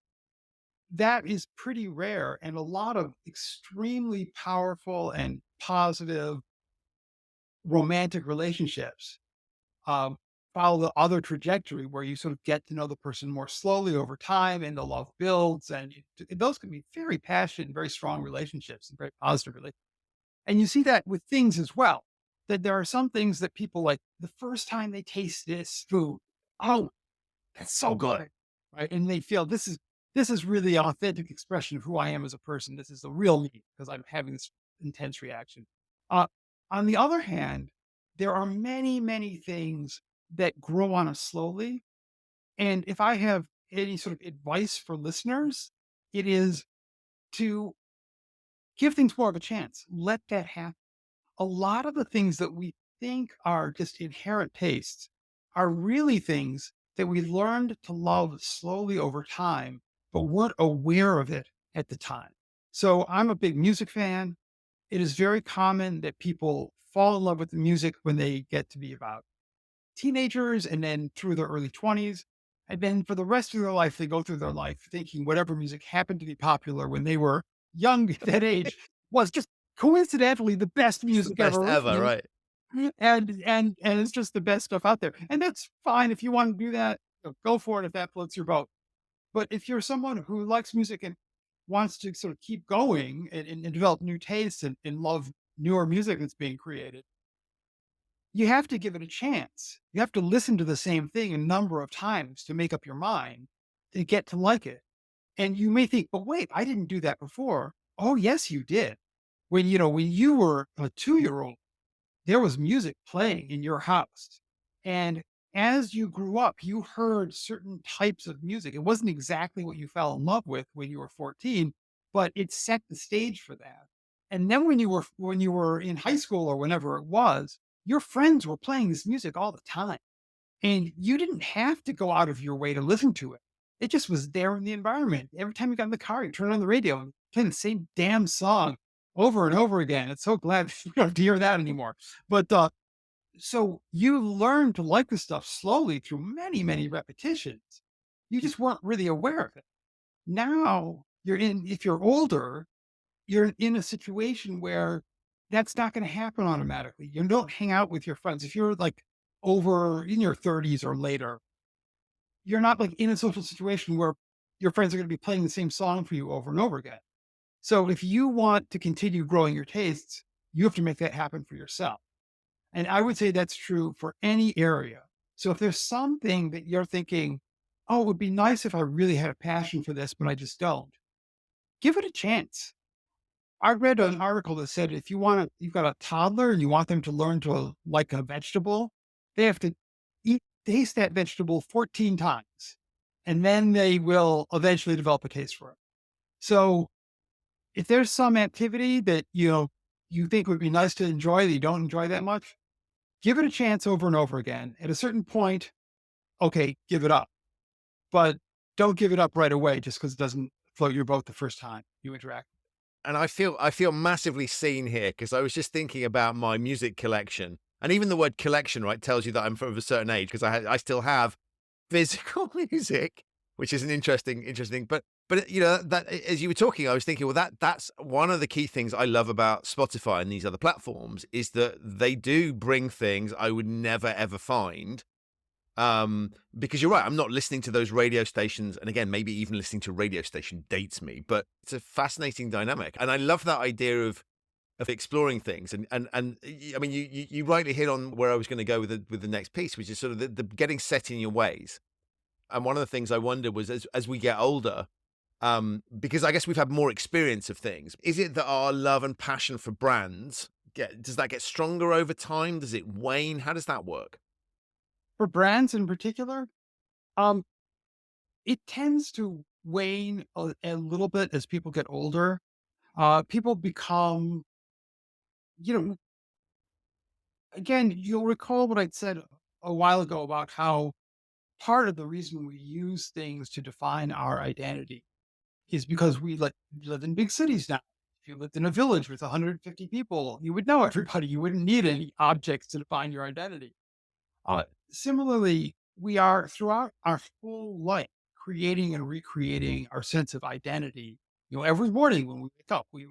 that is pretty rare. And a lot of extremely powerful and positive romantic relationships um, follow the other trajectory where you sort of get to know the person more slowly over time and the love builds. And those can be very passionate and very strong relationships and very positive relationships. And you see that with things as well, that there are some things that people like the first time they taste this food. Oh, that's so good. Right. And they feel this is really an authentic expression of who I am as a person. This is the real me because I'm having this intense reaction. Uh, on the other hand, there are many, many things that grow on us slowly. And if I have any sort of advice for listeners, it is to give things more of a chance. Let that happen. A lot of the things that we think are just inherent tastes are really things that we learned to love slowly over time, but weren't aware of it at the time. So I'm a big music fan. It is very common that people fall in love with the music when they get to be about teenagers and then through their early 20s. And then for the rest of their life, they go through their life thinking whatever music happened to be popular when they were young at that age was just coincidentally the best It's the music best ever ever, written. right? And it's just the best stuff out there. And that's fine. If you want to do that, go for it if that floats your boat. But if you're someone who likes music and wants to sort of keep going and develop new tastes and love newer music that's being created, you have to give it a chance. You have to listen to the same thing a number of times to make up your mind to get to like it. And you may think, but wait, I didn't do that before. Oh, yes, you did. When you were a 2-year old, there was music playing in your house. And as you grew up, you heard certain types of music. It wasn't exactly what you fell in love with when you were 14, but it set the stage for that. And then when you were in high school or whenever it was, your friends were playing this music all the time. And you didn't have to go out of your way to listen to it. It just was there in the environment. Every time you got in the car, you turn on the radio and play the same damn song over and over again. It's so glad you don't have to hear that anymore. But so you learn to like this stuff slowly through many, many repetitions. You just weren't really aware of it. Now if you're older, you're in a situation where that's not going to happen automatically. You don't hang out with your friends. If you're like over in your 30s or later, you're not like in a social situation where your friends are going to be playing the same song for you over and over again. So if you want to continue growing your tastes, you have to make that happen for yourself. And I would say that's true for any area. So if there's something that you're thinking, oh, it would be nice if I really had a passion for this, but I just don't, give it a chance. I read an article that said if you've got a toddler and you want them to learn to like a vegetable, they have to taste that vegetable 14 times, and then they will eventually develop a taste for it. So if there's some activity that you think would be nice to enjoy that you don't enjoy that much, give it a chance over and over again. At a certain point, okay, give it up, but don't give it up right away just because it doesn't float your boat the first time you interact. And I feel massively seen here because I was just thinking about my music collection, and even the word collection, right, tells you that I'm of a certain age because I still have physical music, which is an interesting. But that as you were talking, I was thinking, well, that's one of the key things I love about Spotify and these other platforms is that they do bring things I would never ever find. Because you're right, I'm not listening to those radio stations, and again, maybe even listening to a radio station dates me, but it's a fascinating dynamic, and I love that idea of exploring things, I mean, you rightly hit on where I was going to go with the next piece, which is sort of the getting set in your ways. And one of the things I wonder was as we get older, because I guess we've had more experience of things, is it that our love and passion for brands does that get stronger over time? Does it wane? How does that work? For brands in particular, um, it tends to wane a little bit as people get older. People become, you know, again, you'll recall what I'd said a while ago about how part of the reason we use things to define our identity is because live in big cities now. If you lived in a village with 150 people, you would know everybody. You wouldn't need any objects to define your identity. Similarly, we are throughout our whole life creating and recreating our sense of identity. Every morning when we wake up, we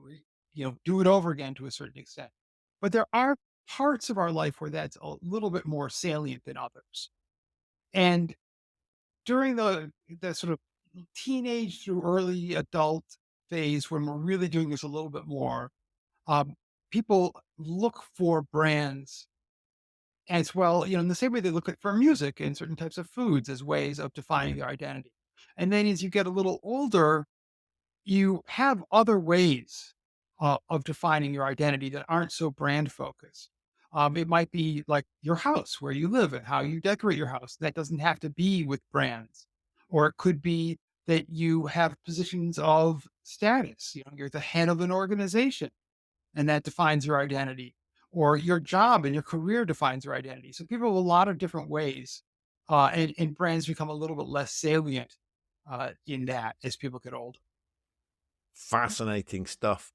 do it over again to a certain extent. But there are parts of our life where that's a little bit more salient than others. And during the sort of teenage through early adult phase, when we're really doing this a little bit more, um, people look for brands as well, in the same way they look at for music and certain types of foods as ways of defining their identity. And then as you get a little older, you have other ways of defining your identity that aren't so brand focused. It might be like your house, where you live and how you decorate your house. That doesn't have to be with brands. Or it could be that you have positions of status. You know, you're the head of an organization and that defines your identity. Or your job and your career defines your identity. So people have a lot of different ways, and brands become a little bit less salient in that as people get older. Fascinating stuff.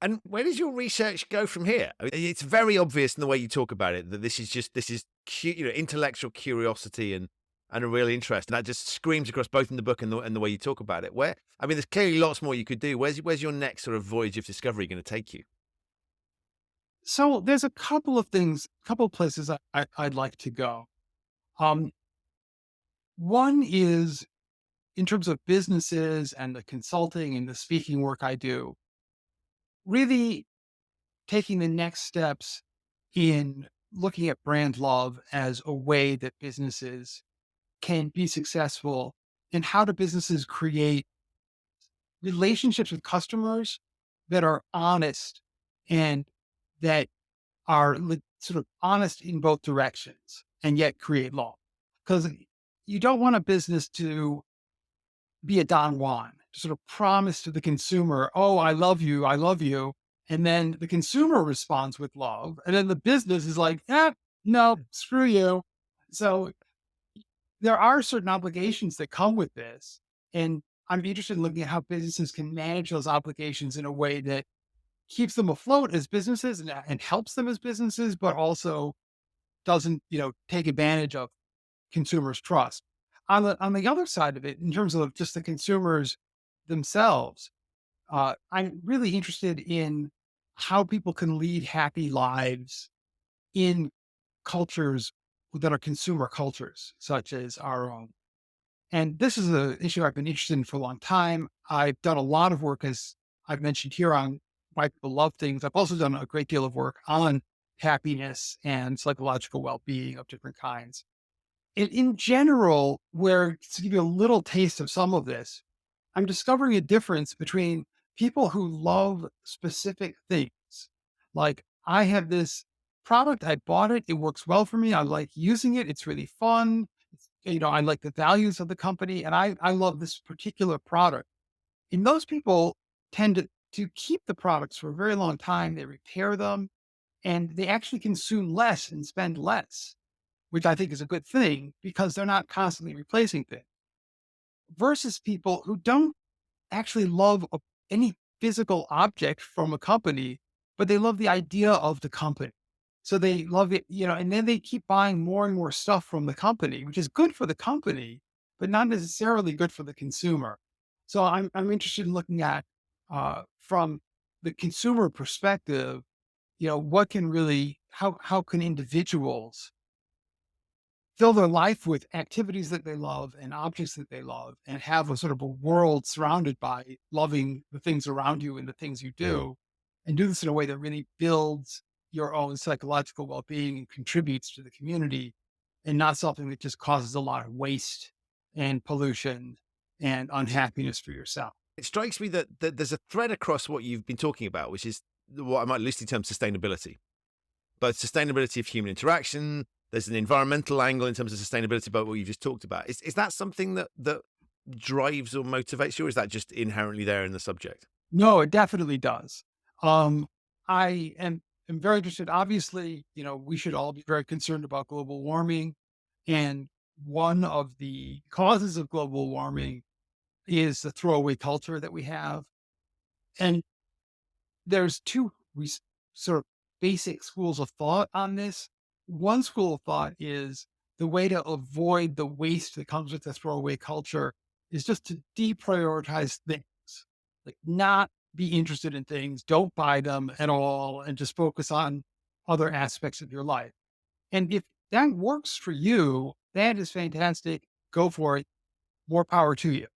And where does your research go from here? I mean, it's very obvious in the way you talk about it that intellectual curiosity and a real interest, and that just screams across both in the book and the way you talk about it. I mean, there's clearly lots more you could do. Where's your next sort of voyage of discovery going to take you? So there's a couple of things, a couple of places I'd like to go. Um, One is in terms of businesses and the consulting and the speaking work I do, really taking the next steps in looking at brand love as a way that businesses can be successful, and how do businesses create relationships with customers that are honest and that are sort of honest in both directions and yet create love. Because you don't want a business to be a Don Juan, to sort of promise to the consumer, oh, I love you, I love you. And then the consumer responds with love. And then the business is like, no, screw you. So there are certain obligations that come with this. And I'm interested in looking at how businesses can manage those obligations in a way that keeps them afloat as businesses and helps them as businesses, but also doesn't, take advantage of consumers' trust. On the other side of it, in terms of just the consumers themselves, I'm really interested in how people can lead happy lives in cultures that are consumer cultures, such as our own. And this is an issue I've been interested in for a long time. I've done a lot of work, as I've mentioned here, on why people love things. I've also done a great deal of work on happiness and psychological well-being of different kinds. In general, where to give you a little taste of some of this, I'm discovering a difference between people who love specific things. Like, I have this product, I bought it, it works well for me, I like using it, it's really fun. I like the values of the company, and I love this particular product. And those people tend to keep the products for a very long time. They repair them, and they actually consume less and spend less, which I think is a good thing because they're not constantly replacing things. Versus people who don't actually love any physical object from a company, but they love the idea of the company. So they love it, and then they keep buying more and more stuff from the company, which is good for the company, but not necessarily good for the consumer. So I'm interested in looking at, from the consumer perspective, what can really, how can individuals fill their life with activities that they love and objects that they love, and have a sort of a world surrounded by loving the things around you and the things you do, and do this in a way that really builds your own psychological well-being and contributes to the community, and not something that just causes a lot of waste and pollution and unhappiness for yourself. It strikes me that there's a thread across what you've been talking about, which is what I might loosely term sustainability. Both sustainability of human interaction, there's an environmental angle in terms of sustainability about what you've just talked about. Is that something that drives or motivates you, or is that just inherently there in the subject? No, it definitely does. I am very interested. Obviously, we should all be very concerned about global warming. And one of the causes of global warming is the throwaway culture that we have. And there's two sort of basic schools of thought on this. One school of thought is the way to avoid the waste that comes with the throwaway culture is just to deprioritize things, like not be interested in things, don't buy them at all, and just focus on other aspects of your life. And if that works for you, that is fantastic. Go for it. More power to you.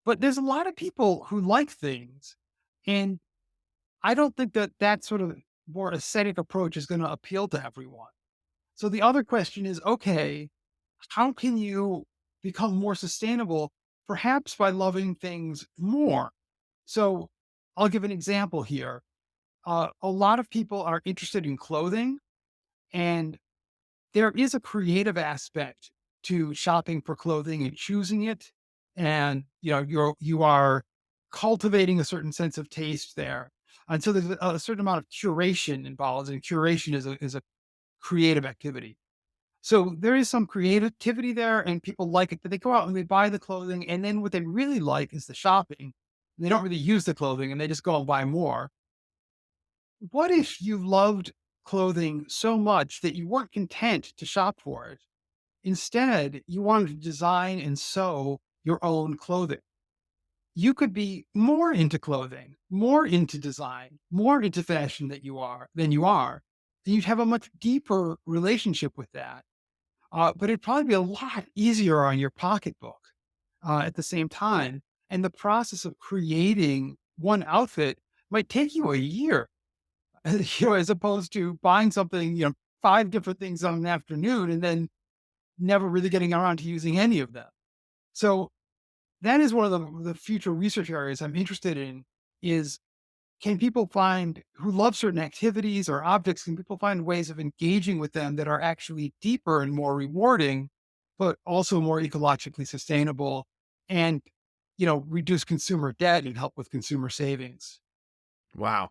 But there's a lot of people who like things, and I don't think that sort of more ascetic approach is going to appeal to everyone. So the other question is, okay, how can you become more sustainable? Perhaps by loving things more. So I'll give an example here. A lot of people are interested in clothing, And there is a creative aspect to shopping for clothing and choosing it. And, you are cultivating a certain sense of taste there. And so there's a certain amount of curation involved, and curation is a creative activity. So there is some creativity there, and people like it, but they go out and they buy the clothing. And then what they really like is the shopping. They don't really use the clothing and they just go and buy more. What if you loved clothing so much that you weren't content to shop for it? Instead, you wanted to design and sew your own clothing. You could be more into clothing, more into design, more into fashion than you are, and you'd have a much deeper relationship with that. But it'd probably be a lot easier on your pocketbook at the same time. And the process of creating one outfit might take you a year, as opposed to buying something, five different things on an afternoon and then never really getting around to using any of them. So that is one of the future research areas I'm interested in is, can people find who love certain activities or objects, can people find ways of engaging with them that are actually deeper and more rewarding, but also more ecologically sustainable and, reduce consumer debt and help with consumer savings? Wow.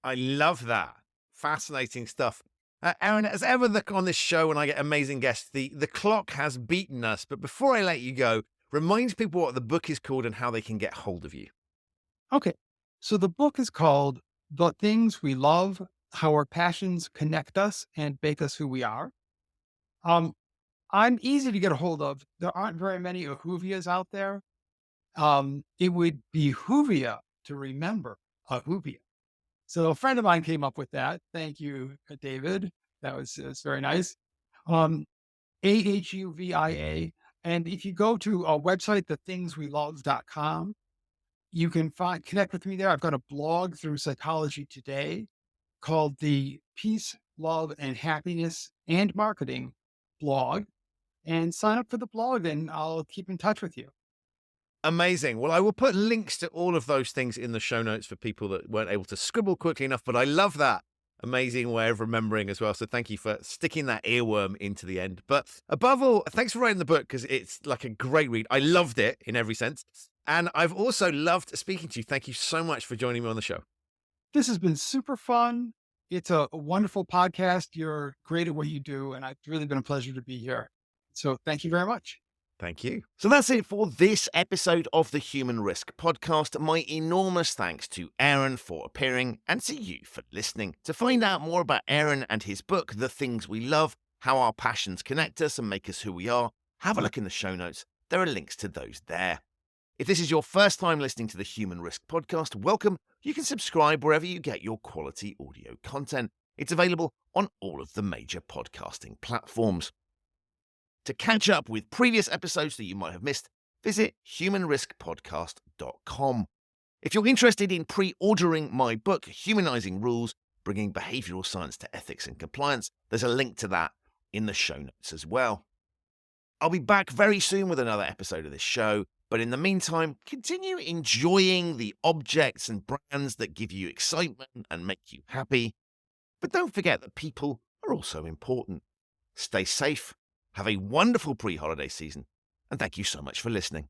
I love that. Fascinating stuff. Aaron, as ever on this show, when I get amazing guests, the clock has beaten us. But before I let you go, remind people what the book is called and how they can get hold of you. Okay. So the book is called The Things We Love, How Our Passions Connect Us and Make Us Who We Are. I'm easy to get a hold of. There aren't very many Ahuvias out there. It would be Ahuvia to remember Ahuvia. So a friend of mine came up with that. Thank you, David. That's very nice. Ahuvia. And if you go to our website, thethingswelove.com, you can connect with me there. I've got a blog through Psychology Today called the Peace, Love, and Happiness and Marketing blog. And sign up for the blog, and I'll keep in touch with you. Amazing. Well, I will put links to all of those things in the show notes for people that weren't able to scribble quickly enough, but I love that amazing way of remembering as well. So thank you for sticking that earworm into the end. But above all, thanks for writing the book, because it's like a great read. I loved it in every sense. And I've also loved speaking to you. Thank you so much for joining me on the show. This has been super fun. It's a wonderful podcast. You're great at what you do, and it's really been a pleasure to be here. So thank you very much. Thank you. So that's it for this episode of the Human Risk Podcast. My enormous thanks to Aaron for appearing, and to you for listening. To find out more about Aaron and his book, The Things We Love, How Our Passions Connect Us and Make Us Who We Are, have a look in the show notes. There are links to those there. If this is your first time listening to the Human Risk Podcast, welcome. You can subscribe wherever you get your quality audio content. It's available on all of the major podcasting platforms. To catch up with previous episodes that you might have missed, visit humanriskpodcast.com. If you're interested in pre-ordering my book, Humanizing Rules, Bringing Behavioral Science to Ethics and Compliance, there's a link to that in the show notes as well. I'll be back very soon with another episode of this show, but in the meantime, continue enjoying the objects and brands that give you excitement and make you happy. But don't forget that people are also important. Stay safe. Have a wonderful pre-holiday season, and thank you so much for listening.